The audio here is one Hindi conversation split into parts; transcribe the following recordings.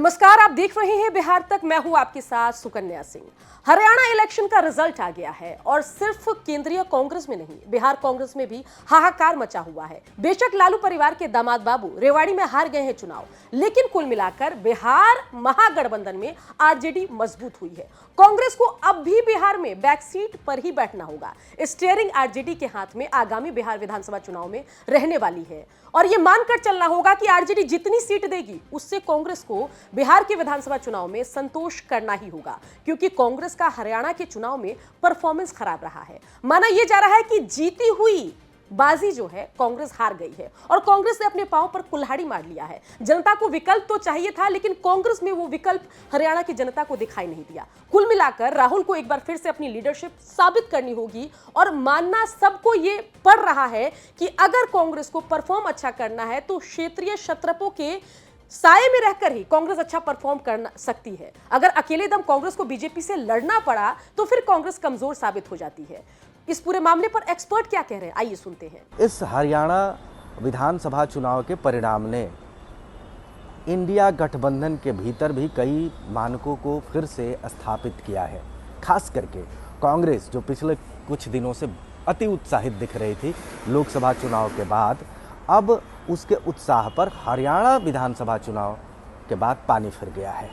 नमस्कार, आप देख रहे हैं बिहार तक। मैं हूं आपके साथ सुकन्या सिंह। हरियाणा इलेक्शन का रिजल्ट आ गया है और सिर्फ केंद्रीय कांग्रेस में नहीं, बिहार कांग्रेस में भी हाहाकार मचा हुआ है। बेशक लालू परिवार के दामाद बाबू रेवाड़ी में हार गए हैं चुनाव, लेकिन कुल मिलाकर बिहार महागठबंधन में आरजेडी मजबूत हुई है। कांग्रेस को अब भी बिहार में बैक सीट पर ही बैठना होगा। स्टीयरिंग आरजेडी के हाथ में आगामी बिहार विधानसभा चुनाव में रहने वाली है और यह मानकर चलना होगा कि आरजेडी जितनी सीट देगी उससे कांग्रेस को बिहार के विधानसभा चुनाव में संतोष करना ही होगा, क्योंकि कांग्रेस का हरियाणा के चुनाव में परफॉर्मेंस खराब रहा है। माना यह जा रहा है कि जीती हुई बाजी जो है कांग्रेस हार गई है और कांग्रेस ने अपने पांव पर कुल्हाड़ी मार लिया है। जनता को विकल्प तो चाहिए था, लेकिन कांग्रेस में वो विकल्प हरियाणा की जनता को दिखाई नहीं दिया। कुल मिलाकर राहुल को एक बार फिर से अपनी लीडरशिप साबित करनी होगी और मानना सबको ये पड़ रहा है कि अगर कांग्रेस को परफॉर्म अच्छा करना है तो क्षेत्रीय क्षत्रपों के साए में रहकर ही कांग्रेस अच्छा परफॉर्म कर सकती है। अगर अकेले दम कांग्रेस को बीजेपी से लड़ना पड़ा तो फिर कांग्रेस कमजोर साबित हो जाती है। इस पूरे मामले पर एक्सपर्ट क्या कह रहे हैं, आइए सुनते हैं। इस हरियाणा विधानसभा चुनाव के परिणाम ने इंडिया गठबंधन के भीतर भी कई मानकों को फिर से स्थापित किया है। खास करके कांग्रेस जो पिछले कुछ दिनों से अति उत्साहित दिख रही थी लोकसभा चुनाव के बाद, अब उसके उत्साह पर हरियाणा विधानसभा चुनाव के बाद पानी फिर गया है।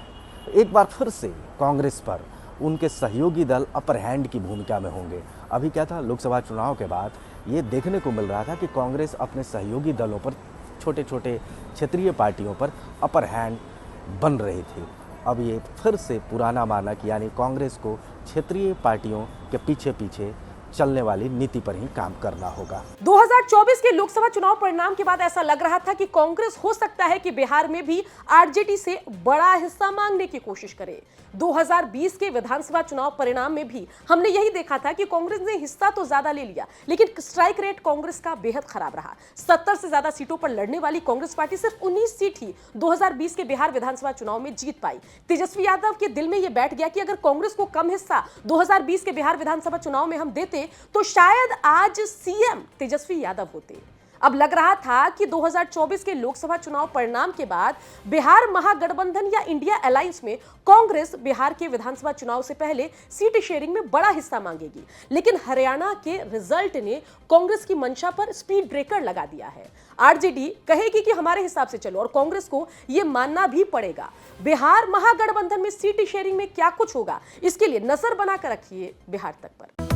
एक बार फिर से कांग्रेस पर उनके सहयोगी दल अपर हैंड की भूमिका में होंगे। अभी क्या था, लोकसभा चुनाव के बाद ये देखने को मिल रहा था कि कांग्रेस अपने सहयोगी दलों पर, छोटे छोटे क्षेत्रीय पार्टियों पर अपर हैंड बन रही थी। अब ये फिर से पुराना मानक यानी कांग्रेस को क्षेत्रीय पार्टियों के पीछे पीछे चलने वाली नीति पर ही काम करना होगा। 2024 के लोकसभा चुनाव परिणाम के बाद ऐसा लग रहा था कि कांग्रेस हो सकता है कि बिहार में भी आरजेडी से बड़ा हिस्सा मांगने की कोशिश करे। 2020 के विधानसभा चुनाव परिणाम में भी हमने यही देखा था कि कांग्रेस ने हिस्सा तो ज्यादा ले लिया, लेकिन स्ट्राइक रेट कांग्रेस का बेहद खराब रहा। 70 से ज्यादा सीटों पर लड़ने वाली कांग्रेस पार्टी सिर्फ 19 सीट ही 2020 के बिहार विधानसभा चुनाव में जीत पाई। तेजस्वी यादव के दिल में यह बैठ गया कि अगर कांग्रेस को कम हिस्सा 2020 के बिहार विधानसभा चुनाव में हम देते तो शायद आज सीएम तेजस्वी यादव होते। अब लग रहा था कि 2024 के लोकसभा चुनाव परिणाम के बाद बिहार महागठबंधन या इंडिया अलायंस में कांग्रेस बिहार के विधानसभा चुनाव से पहले सीट शेयरिंग में बड़ा हिस्सा मांगेगी, लेकिन हरियाणा के रिजल्ट ने कांग्रेस की मंशा पर स्पीड ब्रेकर लगा दिया है। आरजेडी कहेगी कि हमारे हिसाब से चलो और कांग्रेस को यह मानना भी पड़ेगा। बिहार महागठबंधन में सीट शेयरिंग में क्या कुछ होगा, इसके लिए नजर बनाकर रखिए बिहार तक पर।